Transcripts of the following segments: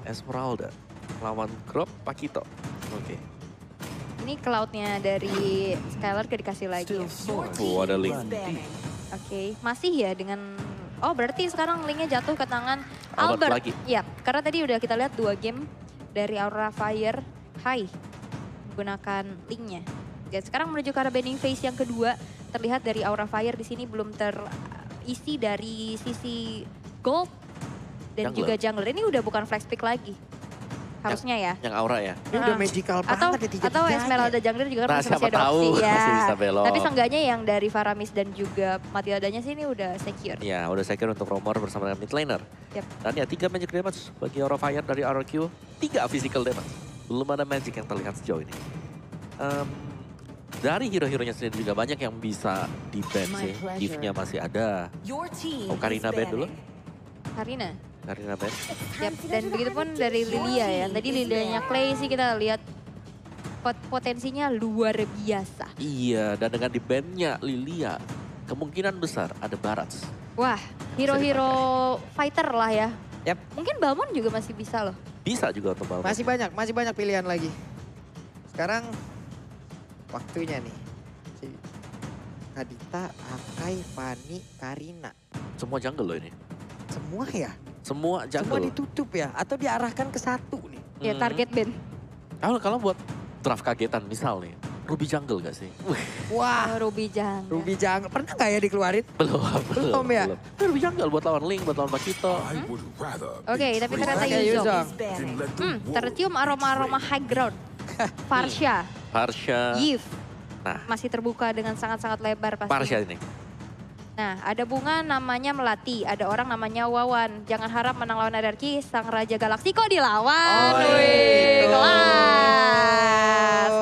Esmeralda lawan Grok Pakito. Oke. Ini cloudnya dari Skylar gak dikasih lagi ya. Oh, ada Link. Oke, masih ya dengan... Oh berarti sekarang linknya jatuh ke tangan Albert Albert. lagi. Ya, karena tadi udah kita lihat 2 game dari Aura Fire High menggunakan linknya. Dan sekarang menuju ke arah bending phase yang kedua. Terlihat dari Aura Fire di sini belum terisi dari sisi gold dan Jungler. juga jungler. Ini udah bukan flex pick lagi. Harusnya ya. Yang Aura ya. Ini udah magical banget ya tiga-tiganya. Atau Esmeralda jungler juga kan Nah, masih siapa ada tahu opsi ya. masih bisa belok. Tapi seenggaknya yang dari Faramis dan juga Matildanya sih ini udah secure. Ya, udah secure untuk Romor bersama dengan mid laner. Yep. Dan ya 3 magic damage bagi Aura Fire dari RRQ. 3 physical damage. Belum ada magic yang terlihat sejauh ini. Dari hero-heronya sendiri juga banyak yang bisa di-ban sih. Gift-nya masih ada. Oh, Karina ban dulu. Karina. Karina ban. Yap. Dan begitu pun dari Lilia ya. Tadi Lilianya Clay sih kita lihat potensinya luar biasa. Iya, dan dengan di-ban-nya Lilia, kemungkinan besar ada Barats. Wah, hero-hero fighter lah ya. Yap. Mungkin Balmond juga masih bisa loh. Bisa juga untuk Balmond. Masih banyak pilihan lagi. Sekarang waktunya nih. Si Kadita, Akai, Fanny, Karina. Semua jungle loh ini. Semua ya? Semua Semua jungle. ditutup ya? Atau diarahkan ke satu nih? Ya target ban. Kalau buat draft kagetan misal nih, Ruby jungle gak sih? Wah, Ruby Jang. Ruby Jungle. Pernah nggak ya dikeluarin? Belum ya? Ruby jungle buat lawan Link, buat lawan Pakito. Oke, tapi ternyata Oke, Yuzong. Yuzong. Tercium aroma-aroma high ground. Farsha, Parsha. Yves. Nah. Masih terbuka dengan sangat-sangat lebar pastinya. Parsha ini. Nah, ada bunga namanya Melati, ada orang namanya Wawan. Jangan harap menang lawan RRQ, sang raja galaksi kok dilawan. Wih, kelas.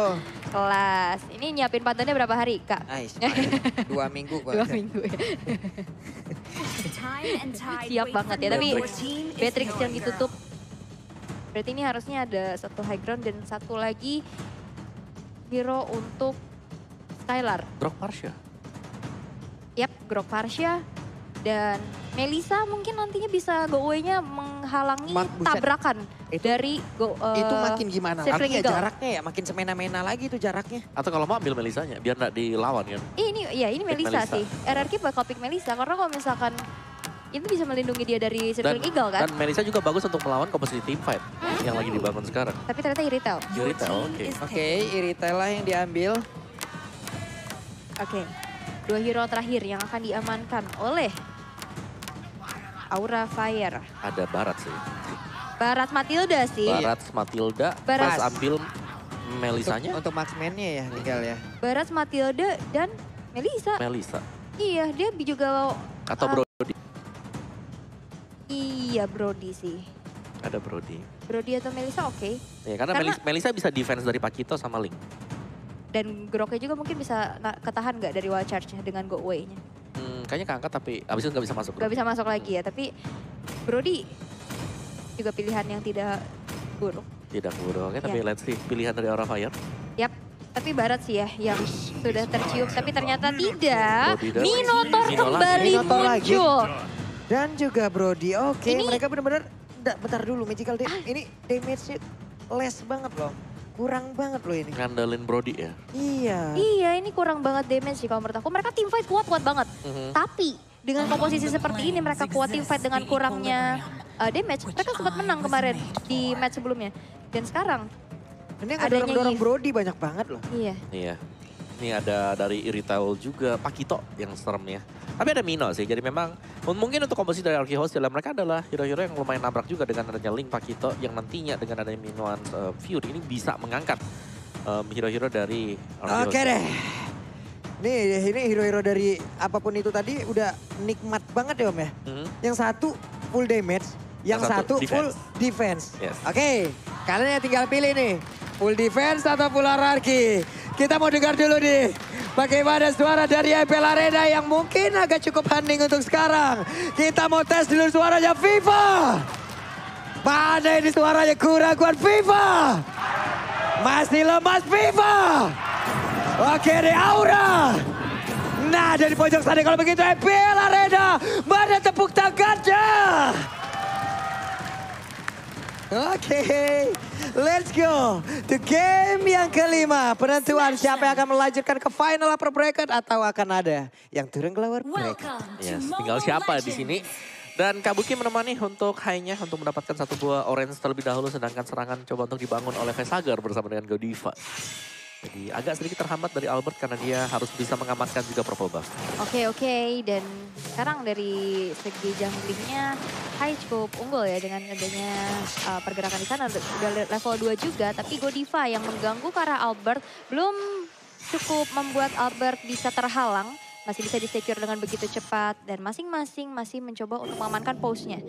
Kelas. Ini nyiapin pantannya berapa hari, Kak? Nice. 2 minggu kok. 2 minggu ya. Siap banget ya, tapi Beatrix yang ditutup. Berarti ini harusnya ada satu high ground dan satu lagi hero untuk Skylar. Drop Parsha. Yap, Grok Farsha dan Melisa mungkin nantinya bisa go away-nya menghalangi Buset. tabrakan Itu- dari Itu makin gimana? Sifling Artinya Eagle. jaraknya ya makin semena-mena lagi itu jaraknya. Atau kalau mau ambil Melisanya, biar nggak dilawan kan. Ini Melisa Melisa. sih. RRQ bakal pick Melisa karena kalau misalkan itu bisa melindungi dia dari Sifling Eagle kan. Dan Melisa juga bagus untuk melawan komposisi team fight yang lagi dibangun sekarang. Tapi ternyata Iritel. Yurita, oke. Oke, Iritel lah yang diambil. Oke. 2 hero terakhir yang akan diamankan oleh Aura Fire. Ada Barat sih. Barat Matilda sih. Barat Matilda, Barat. pas ambil Melisanya, Untuk marksman-nya ya tinggal ya. Barat Matilda dan Melisa. Melisa. Iya, dia juga Atau Brody. iya Brody sih. Ada Brody. Brody atau Melisa oke. Ya, karena, Karena- Melisa bisa defense dari Pakito sama Link. Dan Groknya juga mungkin bisa ketahan nggak dari wild charge dengan go away-nya. Kayaknya keangkat tapi abis itu nggak bisa masuk. Nggak bisa masuk lagi ya, tapi Brody juga pilihan yang tidak buruk. Tidak buruk, oke. Tapi Ya. let's see pilihan dari Aura Fire. Yap, tapi Barat sih ya yang sudah tercium, tapi ternyata tidak. Brody dan- Minotaur Mino kembali lagi. Minotaur lagi. muncul. Dan juga Brody. Oke, Ini- mereka benar-benar bentar dulu magical ini damage-nya less banget loh. Kurang banget loh ini. Ngandalin Brody ya. Iya. Iya, ini kurang banget damage sih kalau menurut aku. Mereka team fight kuat banget. Tapi dengan komposisi seperti ini mereka kuat team fight dengan kurangnya damage. Mereka sempat menang kemarin di match sebelumnya. Dan sekarang, Ini yang adanya dorong-dorong Yves. Brody banyak banget loh. iya. Iya. Ini ada dari Iritaul juga, Pakito yang serem ya. Tapi ada Mino sih, jadi memang mungkin untuk komposisi dari Arky Host mereka adalah hero-hero yang lumayan nabrak juga dengan adanya Link Pakito yang nantinya dengan adanya Minoan Fury ini bisa mengangkat hero-hero dari Arky Host. Oke deh. Nih, ini hero-hero dari apapun itu tadi udah nikmat banget ya Om ya. Yang satu full damage, yang satu full defense. Yes. Oke, kalian yang tinggal pilih nih. Full defense atau full hierarchy. Kita mau dengar dulu nih. Bagaimana suara dari IPL Arena yang mungkin agak cukup hening untuk sekarang. Kita mau tes dulu suaranya FIFA. Mana ini suaranya kurang kuat FIFA. Masih lemas FIFA. Oke deh Aura. Nah dari pojok sana kalau begitu IPL Arena. Mana tepuk tangannya? Oke, let's go to game yang kelima. Penentuan siapa yang akan melanjutkan ke final upper bracket atau akan ada yang turun ke lower bracket. Yes, tinggal siapa di sini. Dan Kabuki menemani untuk high-nya untuk mendapatkan satu buah orange terlebih dahulu. Sedangkan serangan coba untuk dibangun oleh Vesagar bersama dengan Godiva. Jadi agak sedikit terhambat dari Albert karena dia harus bisa mengamankan juga purple buff. Oke. Dan sekarang dari segi junglingnya Hai cukup unggul ya dengan adanya pergerakan di sana. Udah level 2 juga, tapi Godiva yang mengganggu ke arah Albert belum cukup membuat Albert bisa terhalang. Masih bisa di-secure dengan begitu cepat dan masing-masing masih mencoba untuk mengamankan pose-nya.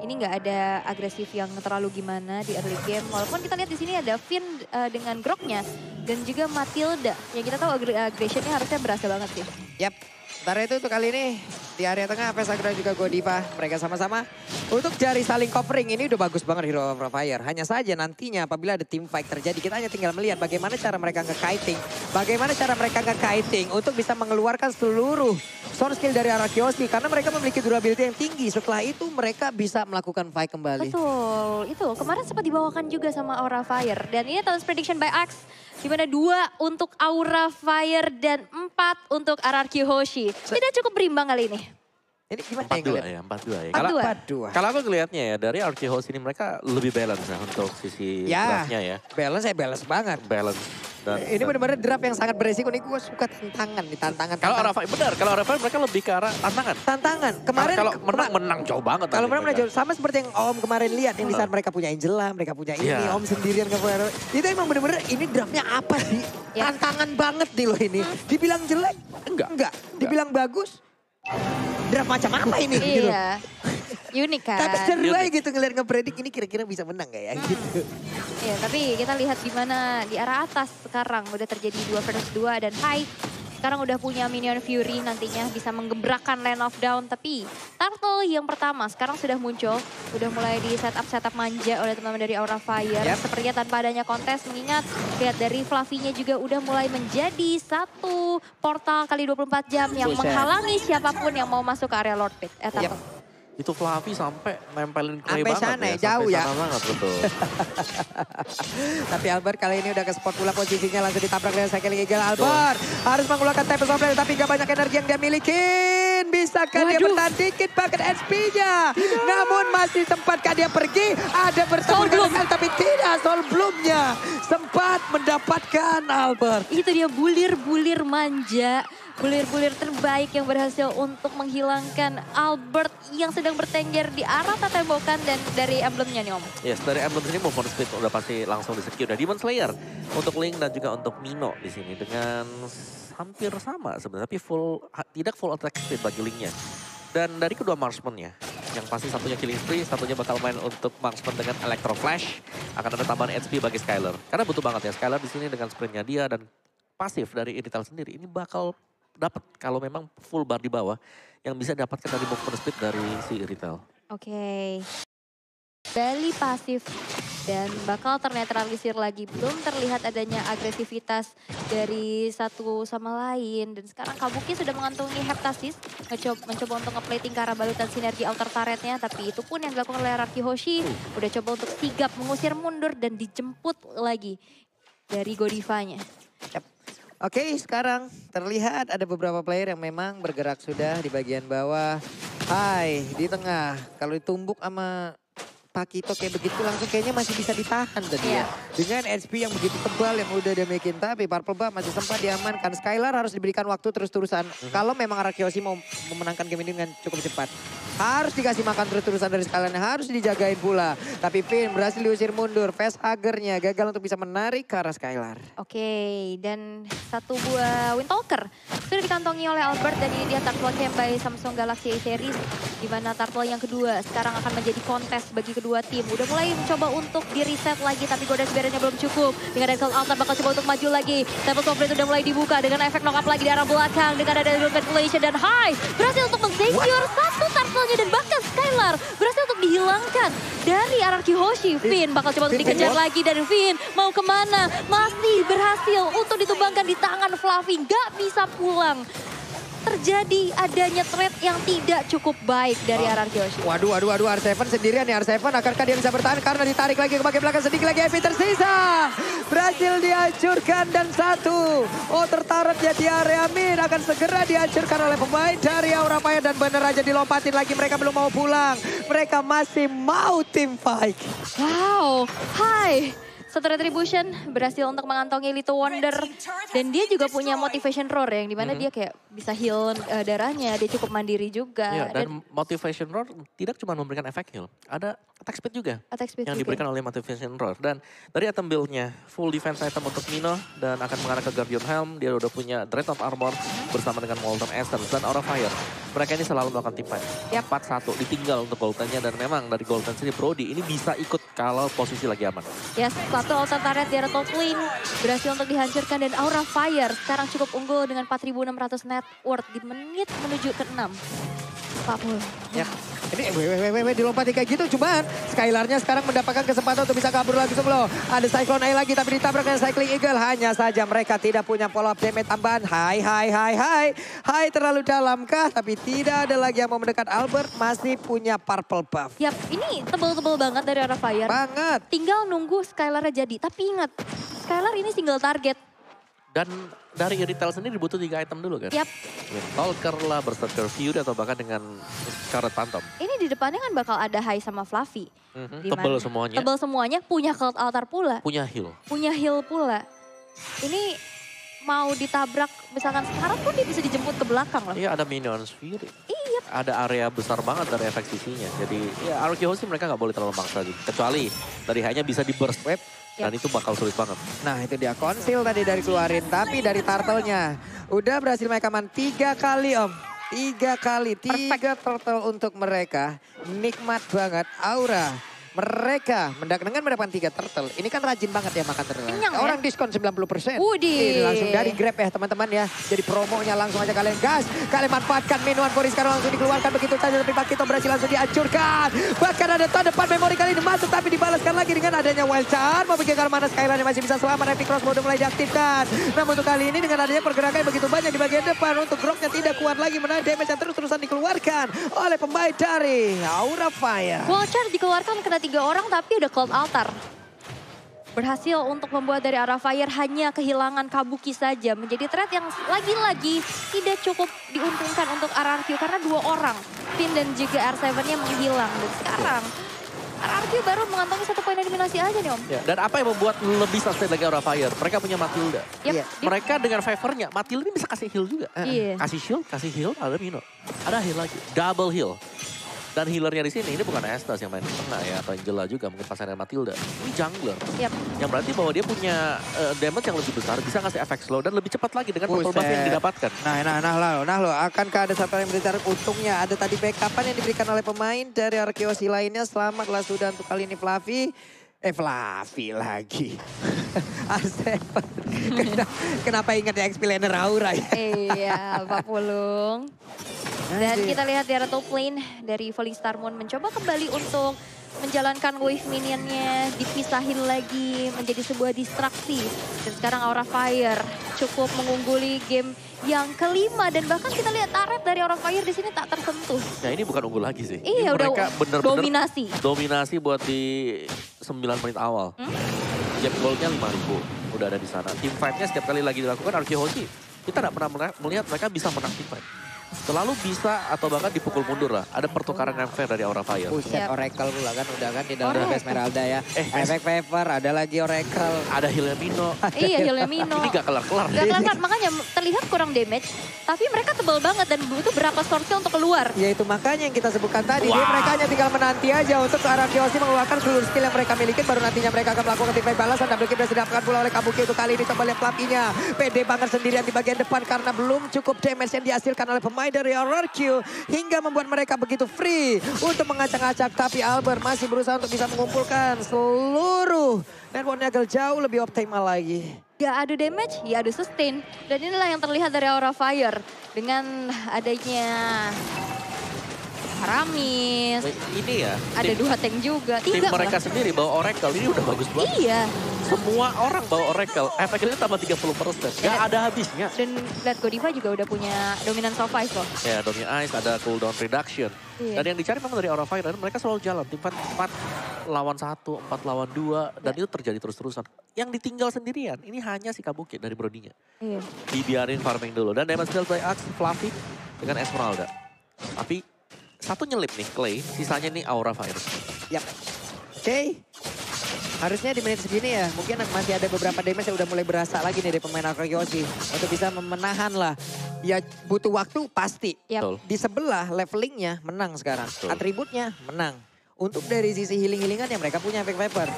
Ini nggak ada agresif yang terlalu gimana di early game. Walaupun kita lihat di sini ada Finn dengan groknya dan juga Matilda. Yang kita tahu aggressionnya harusnya berasa banget sih. Yap, sementara itu untuk kali ini di area tengah Vesagar juga Godiva. Mereka sama-sama untuk jari saling covering. Ini udah bagus banget Hero of Fire. Hanya saja nantinya apabila ada team fight terjadi, kita hanya tinggal melihat bagaimana cara mereka nge-kiting. Bagaimana cara mereka nge-kiting untuk bisa mengeluarkan seluruh sound skill dari Arachiosi. Karena mereka memiliki durability yang tinggi. Setelah itu mereka bisa melakukan fight kembali. Betul, itu kemarin sempat dibawakan juga sama Aura Fire. Dan ini Talents Prediction by Axe. Dimana 2 untuk Aura Fire dan 4 untuk RRQ Hoshi. Tidak cukup berimbang kali ini. Ini gimana 4-2 ya, 4-2 ya. 4-2. Kalau aku ngelihatnya ya dari RRQ Hoshi ini mereka lebih balance ya untuk sisi draftnya ya. Balance banget. Balance. Ini benar-benar draft yang sangat beresiko nih. Gue suka tantangan. Kalau Aura Fire, benar. Kalau Aura Fire mereka lebih ke arah tantangan. Kemarin kalau menang jauh banget. Kalau menang jauh. Sama seperti yang Om kemarin lihat. Yang di saat mereka punya Angela, mereka punya ini. Om sendirian ke Fire. Itu emang benar-benar ini draftnya apa sih? Tantangan banget nih loh ini. Dibilang jelek? Enggak. Dibilang bagus? Draft macam apa ini? Iya. Unik kan? Tapi seru aja gitu ngeliat ngepredik ini kira-kira bisa menang gak ya gitu. Iya, tapi kita lihat gimana di arah atas sekarang udah terjadi 2 versus 2 dan Hai sekarang udah punya minion Fury nantinya bisa menggebrakkan Land of Dawn. Tapi Turtle yang pertama sekarang sudah muncul, udah mulai di setup manja oleh teman-teman dari Aura Fire. Sepertinya tanpa adanya kontes, mengingat lihat dari Fluffy-nya juga udah mulai menjadi satu portal kali 24 jam yang menghalangi siapapun yang mau masuk ke area Lord Pit. Itu Fluffy sampai nempelin clay sampai banget sana ya. jauh sampai ya. sana banget, betul. Tapi Albert kali ini udah ke spot pula posisinya, langsung ditabrak dengan Cycling Eagle. Albert harus mengeluarkan Tempest of Flame, tapi gak banyak energi yang dia miliki. Bisakah dia bertahan dikit paket SP-nya? Namun masih sempatkah dia pergi? Ada bertemu dengan tapi tidak. Soul Bloom-nya sempat mendapatkan Albert. Itu dia bulir-bulir manja. Bulir-bulir terbaik yang berhasil untuk menghilangkan Albert yang sedang bertengger di arah tembakan dan dari emblemnya nih Om. Yes, dari emblem sini movement speed udah pasti langsung di-secure. Udah Demon Slayer untuk Link dan juga untuk Mino di sini dengan hampir sama sebenarnya, tapi tidak full attack speed bagi Linknya. Dan dari kedua marksman-nya, yang pasti satunya killing spree, satunya bakal main untuk marksman dengan Electro Flash. Akan ada tambahan HP bagi Skylar. Karena butuh banget ya Skylar di sini dengan sprintnya dia dan pasif dari Irital sendiri. Ini bakal dapat kalau memang full bar di bawah yang bisa dapatkan dari movement speed dari si Irital. Oke. Bali pasif dan bakal ternetralisir lagi. Belum terlihat adanya agresivitas dari satu sama lain. Dan sekarang Kabuki sudah mengantongi Heptasis. Mencoba untuk nge-plating ke arah balutan sinergi outer turretnya. Tapi itu pun yang dilakukan oleh RRQ Hoshi. Udah coba untuk sigap mengusir mundur dan dijemput lagi dari Godivanya. Oke, sekarang terlihat ada beberapa player yang memang bergerak sudah di bagian bawah. Hai, di tengah. Kalau ditumbuk sama Pakito kayak begitu langsung kayaknya masih bisa ditahan tadi ya. Dengan HP yang begitu tebal yang udah dia bikin. Tapi Purple Buff masih sempat diamankan. Skylar harus diberikan waktu terus-terusan. Kalau memang Arachiosi mau memenangkan game ini dengan cukup cepat. Harus dikasih makan terus-terusan dari Skylar. Harus dijagain pula. Tapi Finn berhasil diusir mundur. Facehagernya gagal untuk bisa menarik ke arah Skylar. Oke, dan satu buah Windtalker sudah dikantongi oleh Albert. Dan ini dia Turtle Camp by Samsung Galaxy A Series. Di mana Turtle yang kedua sekarang akan menjadi kontes bagi kedua tim. Udah mulai mencoba untuk di-reset lagi. Tapi Goddess Barrier-nya belum cukup. Dengan Excel Altar bakal coba untuk maju lagi. Tempest of Flame udah mulai dibuka. Dengan efek knock up lagi di arah belakang. Dengan ada Ventilation dan High berhasil untuk men-secure satu Turtle-nya. Dan bahkan Skylar berhasil untuk dihilangkan dari RRQ Hoshi. Finn bakal coba untuk dikejar lagi. Dan Finn mau kemana? Masih berhasil untuk ditumbangkan di tangan Fluffy. Nggak bisa pulang. terjadi adanya trade yang tidak cukup baik dari RRQ Hoshi. Waduh, R7 sendirian nih. R7 akankah dia bisa bertahan karena ditarik lagi ke bagian belakang, sedikit lagi Evi tersisa. Berhasil dihancurkan dan satu. Oh, tertarik ya di area mid, akan segera dihancurkan oleh pemain dari Aura Fire dan bener aja dilompatin lagi, mereka belum mau pulang. Mereka masih mau team fight. Wow, hai. Satu Retribution berhasil untuk mengantongi Little Wonder. Dan dia juga punya motivation roar yang dimana dia kayak bisa heal darahnya. Dia cukup mandiri juga. Ya, dan motivation roar tidak cuma memberikan efek heal. Ada attack speed juga. Attack speed yang juga. diberikan oleh motivation roar. Dan dari item build-nya full defense item untuk Mino. Dan akan mengarah ke Guardian Helm. Dia udah punya Dreadnought Armor bersama dengan Molten Essence dan Aura Fire. Mereka ini selalu melakukan team fight. 4-1 ditinggal untuk Golden-nya. Dan memang dari Golden sini Brody ini bisa ikut kalau posisi lagi aman. Yes, satu ultra turret di top lane berhasil untuk dihancurkan dan Aura Fire sekarang cukup unggul dengan 4.600 net worth di menit menuju ke-6. 40. Ya. Ini dilompati kayak gitu, cuman Skylarnya sekarang mendapatkan kesempatan untuk bisa kabur lagi sebelum. Ada Cyclone Eye lagi tapi ditabrak dengan Cycling Eagle. Hanya saja mereka tidak punya follow up damage tambahan. Hai terlalu dalamkah? Tapi tidak ada lagi yang mau mendekat. Albert masih punya purple buff. Yap, ini tebel-tebel banget dari Aura Fire. Banget. Tinggal nunggu Skylarnya jadi. Tapi ingat, Skylar ini single target. Dan dari Irithel sendiri butuh 3 item dulu kan? Yap. Windtalker lah, Berserker Fury atau bahkan dengan Scarlet Phantom. Ini di depannya kan bakal ada Hai sama Fluffy. Tebel semuanya. Tebel semuanya, punya Cult Altar pula. Punya heal. Punya heal pula. Ini mau ditabrak, misalkan sekarang pun dia bisa dijemput ke belakang loh. Iya, ada Minions Fury. Iya. Ada area besar banget dari efek CC-nya. Jadi ya RRQ Hoshi mereka nggak boleh terlalu maksa juga. Kecuali dari hanya bisa di burst wave. Dan itu bakal sulit banget. Nah itu dia konsil tadi dari keluarin. Tapi dari turtle-nya udah berhasil mereka aman 3 kali om. 3 kali. 3 turtle untuk mereka. Nikmat banget. Aura. Mereka dengan mendapatkan 3 turtle. Ini kan rajin banget ya makan turtle. Kenyang ya? Orang diskon 90%. Widih. Ini langsung dari Grab ya teman-teman ya. Jadi promonya langsung aja kalian gas. Kalian manfaatkan minuman Fori sekarang langsung dikeluarkan begitu saja. Tapi Pakito berhasil langsung dihancurkan. Bahkan ada tahun depan memori kali ini masuk. Tapi dibalaskan lagi dengan adanya Wild Charm. Mau pergi ke mana Skyline masih bisa selamat. Epic Cross mode mulai diaktifkan. Namun untuk kali ini dengan adanya pergerakan yang begitu banyak di bagian depan. Untuk Groknya tidak kuat lagi menahan damage yang terus-terusan dikeluarkan oleh pemain dari Aura Fire. Vulture dikeluarkan kena 3 orang tapi ada Cult Altar. Berhasil untuk membuat dari Aura Fire hanya kehilangan Kabuki saja. Menjadi threat yang lagi-lagi tidak cukup diuntungkan untuk RRQ. Karena 2 orang, Finn dan juga R7-nya menghilang. Dan sekarang RRQ baru mengantongi 1 poin eliminasi aja nih om. Ya, dan apa yang membuat lebih sustain lagi Aura Fire? Mereka punya Matilda. Yep. Iya. Mereka dengan favor-nya, Matilda ini bisa kasih heal juga. Iya. Kasih shield, kasih heal, ada Mino. Ada heal lagi, double heal. Dan healernya di sini, ini bukan Estes yang main kena ya, atau Angela juga, mungkin pasangan Matilda. Ini jungler. Yep. Yang berarti bahwa dia punya damage yang lebih besar, bisa ngasih efek slow, dan lebih cepat lagi dengan purple buff yang didapatkan. Nah lo, akankah ada satu yang berbicara untungnya? Ada tadi backupan yang diberikan oleh pemain dari RRQ Hoshi lainnya. Selamatlah sudah untuk kali ini Fluffy. Fluffy lagi. Arseven. Kenapa ingat ya XP laner Aura ya? Iya, Pak Pulung. Dan kita lihat di area top lane dari Falling Star Moon mencoba kembali untuk menjalankan wave minionnya, dipisahin lagi menjadi sebuah distraksi. Dan sekarang Aura Fire cukup mengungguli game yang kelima dan bahkan kita lihat turret dari Aura Fire di sini tak tersentuh. Ya ini bukan unggul lagi sih. Iya, ini udah mereka bener-bener dominasi buat di 9 menit awal. Jab goldnya 5.000 udah ada di sana. Team fight-nya setiap kali lagi dilakukan RRQ Hoshi, kita tidak pernah melihat mereka bisa menang team fight. Selalu bisa atau bahkan dipukul mundur lah. Ada pertukaran yang fair dari Aura Fire. Buset, Yep. Oracle pula kan udah kan di dalam Esmeralda ya. Efek favor, ada lagi Oracle. Ada healnya Mino. Iya, healnya Mino. Ini gak kelar-kelar. Gak kelar, makanya terlihat kurang damage. Tapi mereka tebal banget dan butuh berapa source untuk keluar. Ya itu makanya yang kita sebutkan tadi. Wow. Jadi mereka hanya tinggal menanti aja untuk RRQ Hoshi mengeluarkan seluruh skill yang mereka miliki. Baru nantinya mereka akan melakukan team fight balasan. Double kill sudah didapatkan pula oleh Kabuki untuk kali ini. Coba lihat Fluffy-nya. PD banget sendirian di bagian depan karena belum cukup damage yang dihasilkan oleh pemain dari RRQ. Hingga membuat mereka begitu free untuk mengacak-acak. Tapi Albert masih berusaha untuk bisa mengumpulkan seluruh networknya agak jauh lebih optimal lagi. Gak ada damage, ya ada sustain. Dan inilah yang terlihat dari Aura Fire. Dengan adanya Haramis. Ini ya. Ada 2 tank juga. 3 Tim mereka sendiri bawa Oracle ini udah bagus banget. Iya, semua orang bawa Oracle, efeknya tambah 30%. Gak ada habisnya. Dan lihat Godiva juga udah punya dominance of ice loh. Ya, Domi Ice ada cooldown reduction. Iya. Dan yang dicari memang dari Aura Fire, dan mereka selalu jalan. Tim fight 4 lawan 1, 4 lawan 2, dan itu terjadi terus-terusan. Yang ditinggal sendirian, ini hanya si Kabuki dari Brodinya. Iya. Dibiarin farming dulu. Dan damage dealt by Axe, Fluffy dengan Esmeralda. Tapi satu nyelip nih, Clay. Sisanya nih Aura Fire. Yap. Oke. Harusnya di menit segini ya, mungkin masih ada beberapa damage yang udah mulai berasa lagi nih dari pemain Arkeyoshi. Untuk bisa menahan lah. Ya butuh waktu pasti. Yap. Di sebelah levelingnya menang sekarang. Betul. Atributnya menang. Untuk dari sisi healing-healingannya mereka punya efek Viper.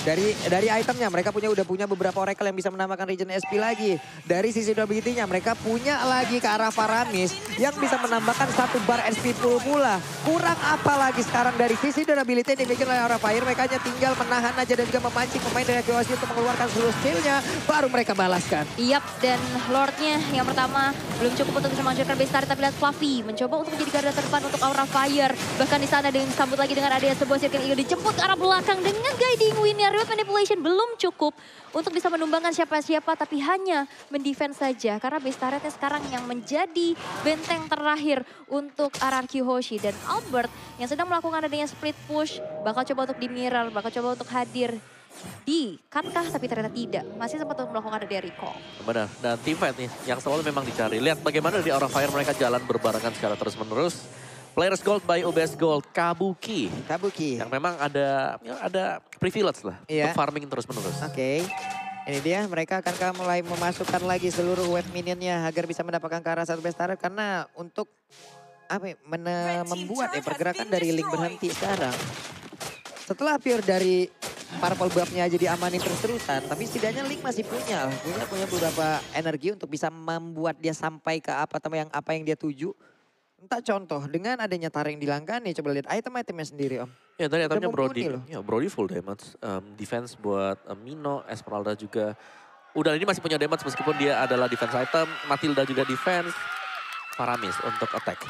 Dari itemnya mereka udah punya beberapa Oracle yang bisa menambahkan regen SP lagi. Dari sisi durability-nya mereka punya lagi ke arah Faramis yang bisa menambahkan 1 bar SP full pula. Kurang apa lagi sekarang dari sisi durability yang dimiliki oleh Aura Fire. Mereka hanya tinggal menahan aja dan juga memancing pemain dari Arkeyoshi untuk mengeluarkan seluruh skill-nya. Baru mereka balaskan. Yap, dan Lord-nya yang pertama belum cukup untuk bisa menghancurkan base turret, tapi lihat Fluffy mencoba untuk menjadi garda terdepan untuk Aura Fire. Bahkan di sana dengan disambut lagi dengan adanya sebuah circle ingin dijemput ke arah belakang dengan guiding win-nya. Reward manipulation belum cukup untuk bisa menumbangkan siapa-siapa, tapi hanya mendefense saja. Karena base turretnya sekarang yang menjadi benteng terakhir untuk RRQ Hoshi. Dan Albert yang sedang melakukan adanya split push, bakal coba untuk di mirror, bakal coba untuk hadir di katkah, tapi ternyata tidak. Masih sempat untuk melakukan adanya recall. Benar, dan team fight nih yang selalu memang dicari. Lihat bagaimana di Aura Fire mereka jalan berbarengan secara terus-menerus. Players Gold by OBS Gold, Kabuki. Kabuki. Yang memang ada privilege lah Iya. untuk farming terus-menerus. Oke. Ini dia, mereka akan mulai memasukkan lagi seluruh wave minionnya agar bisa mendapatkan ke arah satu base turret. Karena untuk membuat pergerakan dari Link berhenti sekarang. Setelah pure dari Purple Buff-nya aja diamanin terus-terusan, tapi setidaknya Link masih punya beberapa energi untuk bisa membuat dia sampai ke apa yang dia tuju. Entah contoh, dengan adanya Tara yang dilangkan nih, coba lihat item-itemnya sendiri Om. Ya tadi itemnya Brody, mumpuni loh. ya Brody full damage, defense buat Mino, Esmeralda juga. Udah ini masih punya damage meskipun dia adalah defense item, Matilda juga defense, Faramis untuk attack.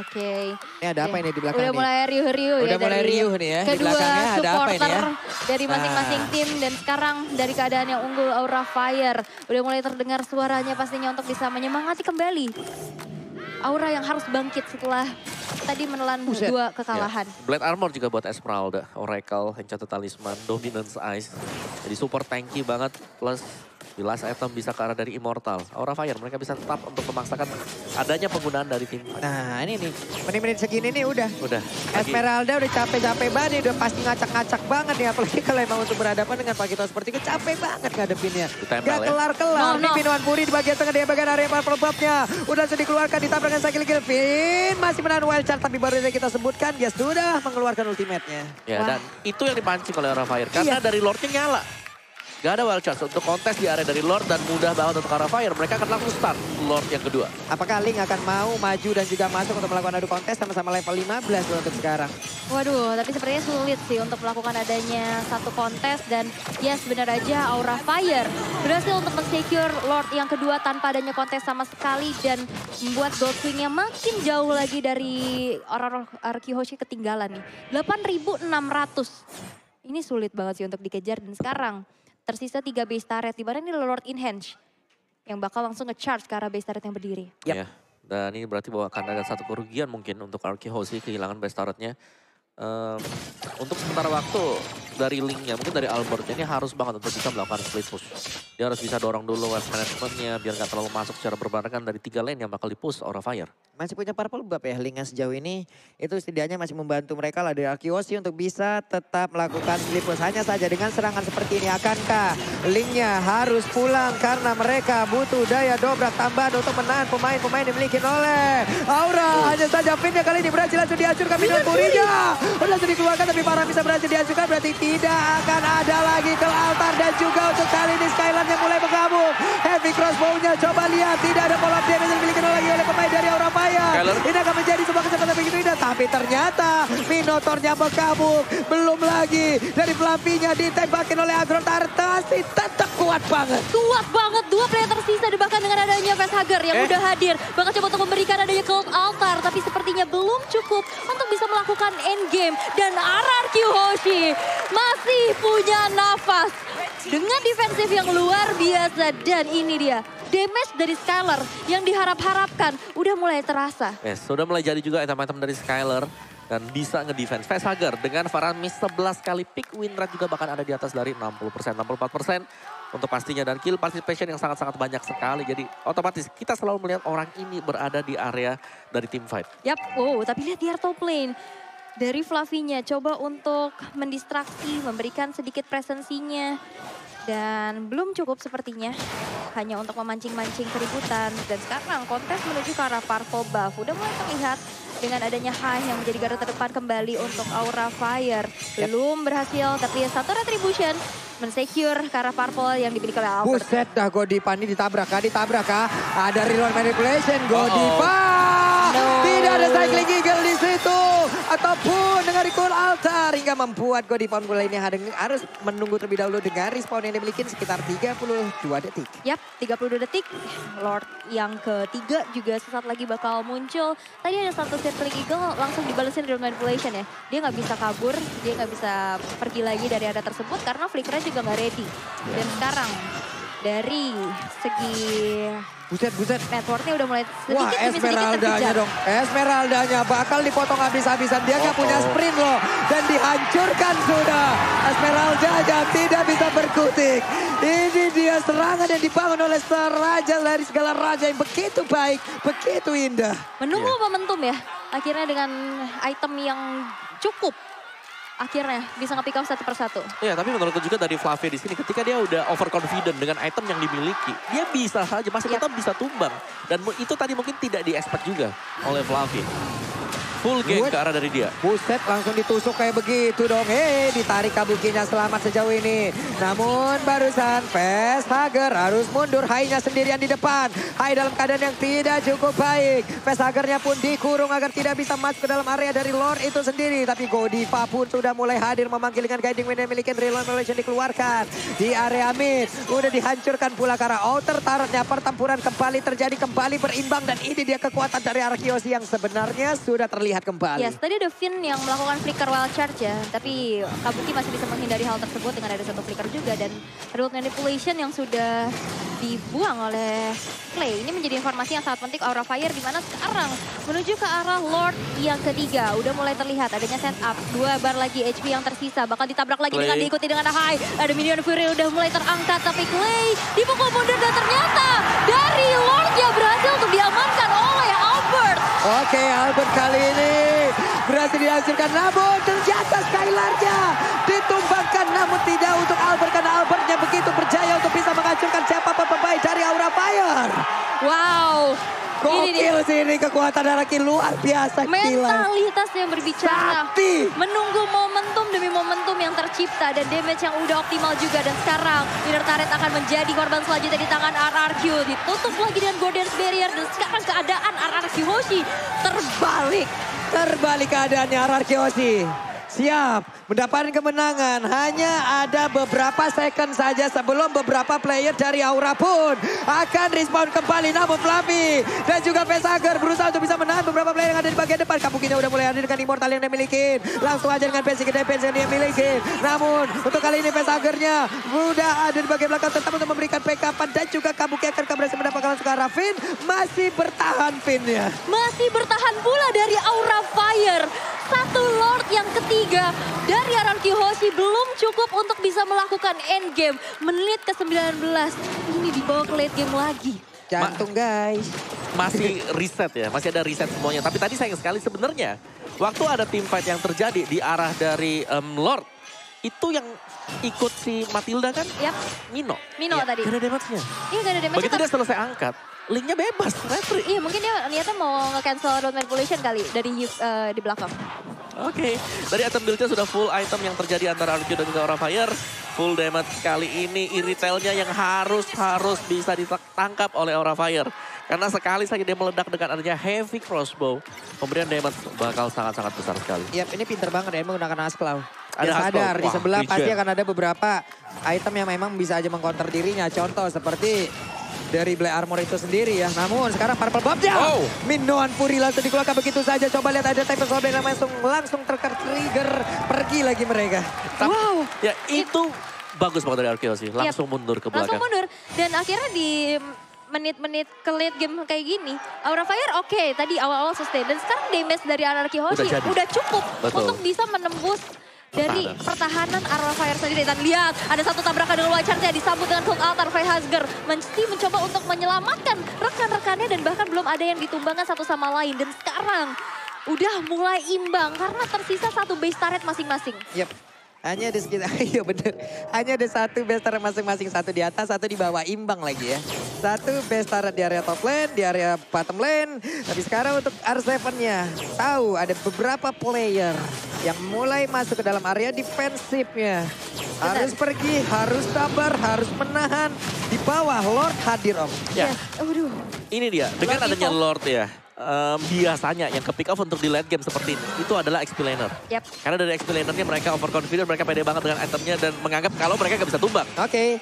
Oke. Ini ada apa ini di belakang Udah nih? mulai riuh-riuh ya. Udah mulai dari riuh nih ya, di kedua belakangnya ada apa ini supporter ya? dari masing-masing tim. Dan sekarang dari keadaan yang unggul Aura Fire. Udah mulai terdengar suaranya pastinya untuk bisa menyemangati kembali Aura yang harus bangkit setelah tadi menelan dua kekalahan. Ya. Blade Armor juga buat Esmeralda, Oracle, Enchanted Talisman, Dominance Ice. Jadi super tanky banget, plus di last item bisa ke arah dari Immortal. Aura Fire mereka bisa tetap untuk memaksakan adanya penggunaan dari tim. Nah ini nih, menit-menit segini nih udah. Udah. Esmeralda udah capek-capek banget, udah pasti ngacak-ngacak banget nih. Apalagi kalau emang untuk berhadapan dengan Pakito seperti itu, capek banget ngadepinnya. Ditempel Gak ya. kelar-kelar. No. Nih Minuan Puri di bagian tengah, di bagian area Purple Buff-nya. Udah sudah dikeluarkan, ditabrak dengan Sakil Vin. Masih menahan wild card, tapi baru saja kita sebutkan, dia sudah mengeluarkan ultimate-nya. Ya, Wah. dan itu yang dipancing oleh Aura Fire. Karena dari Lord-nya nyala. Gak ada wild chance untuk kontes di area dari Lord dan mudah banget untuk Aura Fire. Mereka akan langsung start Lord yang kedua. Apakah Link akan mau maju dan juga masuk untuk melakukan adu kontes sama-sama level 15 loh untuk sekarang? Waduh, tapi sepertinya sulit sih untuk melakukan adanya satu kontes. Dan yes, benar aja Aura Fire berhasil untuk men-secure Lord yang kedua tanpa adanya kontes sama sekali. Dan membuat Goldwing-nya makin jauh lagi dari RRQ Hoshi ketinggalan nih. 8.600. Ini sulit banget sih untuk dikejar. Dan sekarang tersisa 3 base turret, di mana ini Lord Enhance yang bakal langsung nge-charge ke arah base turret yang berdiri. Yap. Ya, dan ini berarti bahwa akan ada satu kerugian mungkin untuk RRQ Hoshi kehilangan base turretnya. Untuk sementara waktu dari Link-nya, mungkin dari Albert ini harus banget untuk bisa melakukan split push. Dia harus bisa dorong dulu wave management-nya biar nggak terlalu masuk secara berbarengan dari 3 lane yang bakal di-push Aura Fire. Masih punya Purple Buff ya, Link sejauh ini itu setidaknya masih membantu mereka lah dari Arkeyoshi untuk bisa tetap melakukan split push. Hanya saja dengan serangan seperti ini, akankah Link-nya harus pulang karena mereka butuh daya dobrak tambahan untuk menahan pemain-pemain dimiliki oleh Aura. Hanya saja Vin kali ini berhasil langsung dihancurkan Minuan Purinya. Udah langsung dikeluarkan tapi Farah bisa berhasil dihancurkan, berarti tidak akan ada lagi ke altar. Dan juga untuk kali ini Skyland yang mulai bergabung. Heavy crossbow-nya coba lihat, tidak ada pola damage yang dimiliki lagi oleh pemain dari Aura Fire. Ini akan menjadi sebuah kesempatan begitu indah, tapi ternyata Minotaurnya bergabung. Belum lagi dari Fluffy-nya ditembakin oleh Agron Tartasi, tetap kuat banget. Kuat banget, 2 player tersisa bahkan dengan adanya Facehugger yang udah hadir. Bakal coba untuk memberikan adanya Cold Altar, tapi sepertinya belum cukup untuk bisa melakukan endgame. Dan RRQ Hoshi masih punya nafas. dengan defensif yang luar biasa. Dan ini dia, damage dari Skylar yang diharap-harapkan udah mulai terasa. Yes, sudah mulai jadi juga item-item dari Skylar. Dan bisa ngedefense. Facehugger dengan Faramis 11 kali pick win rate juga bahkan ada di atas dari 60%, 64% untuk pastinya. Dan kill participation yang sangat-sangat banyak sekali. Jadi otomatis kita selalu melihat orang ini berada di area dari team fight. Yap, wow, tapi lihat di top lane. Dari Fluffy-nya coba untuk mendistraksi, memberikan sedikit presensinya. Dan belum cukup sepertinya. Hanya untuk memancing-mancing keributan. Dan sekarang kontes menuju ke arah Purple Buff. Udah mulai terlihat dengan adanya Hai yang menjadi garda terdepan kembali untuk Aura Fire. Belum berhasil, tapi satu retribution mensecure ke arah Purple yang dimiliki oleh Albert. Buset dah Godiva ini ditabrak kah? Ada reload manipulation, Godiva! No. Tidak ada cycling eagle di situ. Ataupun dengan recall altar hingga membuat Godiva mulai ini harus menunggu terlebih dahulu dengan respawn yang dimiliki sekitar 32 detik. Yap, 32 detik. Lord yang ketiga juga sesaat lagi bakal muncul. Tadi ada satu circling eagle langsung dibalesin reload manipulation ya. Dia nggak bisa kabur, dia nggak bisa pergi lagi dari area tersebut karena flickernya juga nggak ready. Dan sekarang dari segi Buset. networknya udah mulai sedikit Wah, demi sedikit Esmeraldanya terkejar. dong. Esmeraldanya bakal dipotong habis-habisan. Dia nggak punya sprint loh. Dan dihancurkan sudah. Esmeraldanya tidak bisa berkutik. Ini dia serangan yang dibangun oleh raja dari segala raja yang begitu baik, begitu indah. Menunggu momentum ya. Akhirnya dengan item yang cukup. Akhirnya bisa nge-pick up satu persatu. Iya, tapi menurutku juga dari Fluffy di sini ketika dia udah overconfident dengan item yang dimiliki, dia bisa saja masih tetap bisa tumbang. Dan itu tadi mungkin tidak di-expect juga oleh Fluffy. Full game ke arah dari dia. Buset, langsung ditusuk kayak begitu dong. Ditarik Kabukinya selamat sejauh ini. Namun barusan Facehugger harus mundur. Hai-nya sendirian di depan. Hai dalam keadaan yang tidak cukup baik. Facehugger-nya pun dikurung agar tidak bisa masuk ke dalam area dari Lord itu sendiri. Tapi Godiva pun sudah mulai hadir memanggil dengan guiding wind yang memiliki reload manipulation dikeluarkan. Di area mid. Udah dihancurkan pula ke arah outer turretnya. Pertempuran kembali terjadi, kembali berimbang. Dan ini dia kekuatan dari Arkeos yang sebenarnya sudah terlihat kembali. Yes, tadi ada Finn yang melakukan flicker wild charge ya. Tapi Kabuki masih bisa menghindari hal tersebut dengan ada satu flicker juga. Dan reload manipulation yang sudah dibuang oleh Clay. Ini menjadi informasi yang sangat penting Aura Fire. Dimana sekarang menuju ke arah Lord yang ketiga. Udah mulai terlihat adanya setup. 2 bar lagi HP yang tersisa. Bakal ditabrak lagi Clay. dengan diikuti dengan High. Ada Minion Fury udah mulai terangkat. Tapi Clay dipukul mundur dan ternyata dari Lord yang berhasil untuk diamankan oleh Albert. Oke, Albert kali ini berhasil dihancurkan. Namun ternyata Skylar-nya ditumbangkan. Namun tidak untuk Albert karena Albertnya begitu berjaya untuk bisa menghancurkan siapapun pemain dari Aura Fire. Wow. Ini dia. Gokil sih ini kekuatan Araki luar biasa. Gila. Mentalitas yang berbicara. Sakti. Menunggu momentum demi momentum yang tercipta. Dan damage yang udah optimal juga. Dan sekarang Inner Turret akan menjadi korban selanjutnya di tangan RRQ. Ditutup lagi dengan Golden's Barrier. Dan sekarang keadaan RRQ Hoshi terbalik. Terbalik keadaannya RRQ Hoshi. Siap mendapatkan kemenangan. Hanya ada beberapa second saja sebelum beberapa player dari Aura pun akan respawn kembali. Namun Fluffy dan juga Facehugger berusaha untuk bisa menahan beberapa player yang ada di bagian depan. Kabukinya udah mulai hadir dengan Immortal yang dia miliki. Langsung aja dengan basic defense yang dia miliki. Namun untuk kali ini Facehugger-nya udah ada di bagian belakang tetap untuk memberikan backup. Dan juga Kabuki akan berhasil mendapatkan langsung ke arah Finn. Masih bertahan Finn-nya. Masih bertahan pula dari Aura Fire. Satu Lord yang ketiga dari RRQ Hoshi belum cukup untuk bisa melakukan endgame. Menit ke-19 ini dibawa ke late game lagi. Jantung guys. Masih reset ya, masih ada reset semuanya. Tapi tadi sayang sekali sebenarnya waktu ada team fight yang terjadi di arah dari Lord. Itu yang ikut si Matilda kan? Yap. Mino. Mino Iya, tadi. gak ada damage-nya. Iya gak ada damage. Begitu dia selesai angkat, linknya bebas, retri. Iya mungkin dia niatnya mau nge-cancel road manipulation kali dari di belakang. Oke, dari item build-nya sudah full item yang terjadi antara RQ dan juga Aura Fire. Full damage kali ini iritelnya yang harus bisa ditangkap oleh Aura Fire. Karena sekali saja dia meledak dengan adanya heavy crossbow, pemberian damage bakal sangat-sangat besar sekali. Yap, ini pinter banget ya menggunakan Asklaw. Ada Dia sadar Asklaw. di Wah, sebelah pasti regen. akan ada beberapa item yang memang bisa aja mengcounter dirinya. Contoh seperti dari Black Armor itu sendiri ya. Namun sekarang Purple Buff-nya. Oh. Minoan Fury langsung dikeluarkan begitu saja. Coba lihat ada Type Soul yang langsung tertrigger. Pergi lagi mereka. Tapi, Wow. Ya itu bagus banget dari Arkeos sih. Langsung mundur ke belakang. Langsung mundur. Dan akhirnya di menit-menit ke late game kayak gini, Aura Fire oke, tadi awal-awal sustain. Dan sekarang damage dari Anarchy Hoshi udah cukup untuk bisa menembus dari pertahanan Aura Fire sendiri. Dan lihat, ada satu tabrakan dengan Wildcard-nya disambut dengan Cold Altar. Freyhasger mesti mencoba untuk menyelamatkan rekan-rekannya dan bahkan belum ada yang ditumbangkan satu sama lain. Dan sekarang udah mulai imbang karena tersisa satu base turret masing-masing. Yep. Hanya ada sekitar, iya bener. Hanya ada satu base turret masing-masing. Satu di atas, satu di bawah. Imbang lagi ya. Satu base turret di area top lane, di area bottom lane. Tapi sekarang untuk R7-nya. Tahu ada beberapa player yang mulai masuk ke dalam area defensifnya. Harus pergi, harus sabar, harus menahan. Di bawah Lord hadir Om. Ya. Aduh. Ini dia, dengan adanya Lord ya. Biasanya yang ke pick off untuk di late game seperti ini, itu adalah XP laner. Yep. Karena dari XP lanernya mereka overconfident, mereka pede banget dengan itemnya dan menganggap kalau mereka gak bisa tumbang. Oke.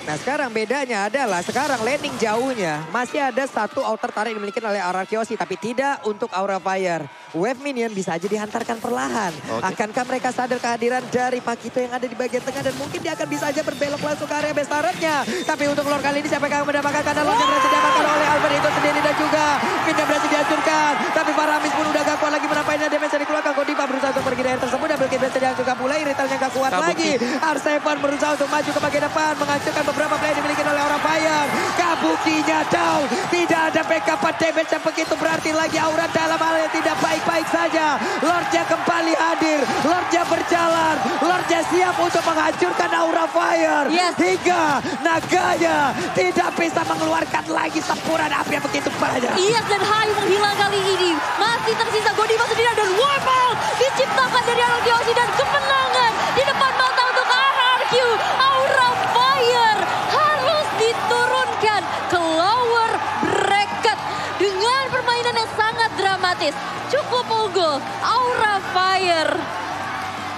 Nah sekarang bedanya adalah sekarang landing jauhnya masih ada satu outer turret yang dimiliki oleh Anarchy Hoshi tapi tidak untuk Aura Fire. Wave minion bisa aja dihantarkan perlahan. Akankah mereka sadar kehadiran dari Pakito yang ada di bagian tengah dan mungkin dia akan bisa aja berbelok langsung ke area base turretnya. Tapi untuk Lord kali ini siapa yang akan mendapatkan karena Lord yang berhasil diamankan oleh Albert itu sendiri dan juga Pindah berhasil dihancurkan. Tapi Faramis pun udah gak kuat lagi menampainya damage yang dikeluarkan. Godiva berusaha untuk pergi dari air tersebut. Double kill berhasil dihancurkan pula. Iritalnya gak kuat lagi. R7 berusaha untuk maju ke bagian depan. Menghancurkan beberapa player dimiliki oleh Aura Fire. Kabukinya down. Tidak ada backup damage yang begitu berarti lagi. Aura dalam hal yang tidak baik-baik saja. Lordnya kembali hadir. Lordnya berjalan. Lordnya siap untuk menghancurkan Aura Fire. Hingga naganya tidak bisa mengeluarkan lagi sempuran api yang begitu banyak. Iyas dan Hayu menghilang kali ini. Masih tersisa Godiva sendiri dan wipeout diciptakan dari Anarchy Hoshi dan kemenangan di depan mata untuk RRQ. Aura Fire harus diturunkan ke lower bracket dengan permainan yang sangat dramatis. Cukup unggul Aura Fire.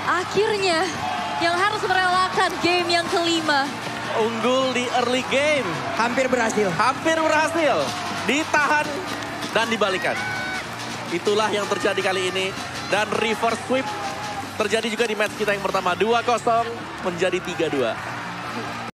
Akhirnya yang harus merelakan game yang kelima. Unggul di early game. Hampir berhasil. Hampir berhasil. Ditahan dan dibalikan. Itulah yang terjadi kali ini. Dan reverse sweep terjadi juga di match kita yang pertama. 2-0 menjadi 3-2.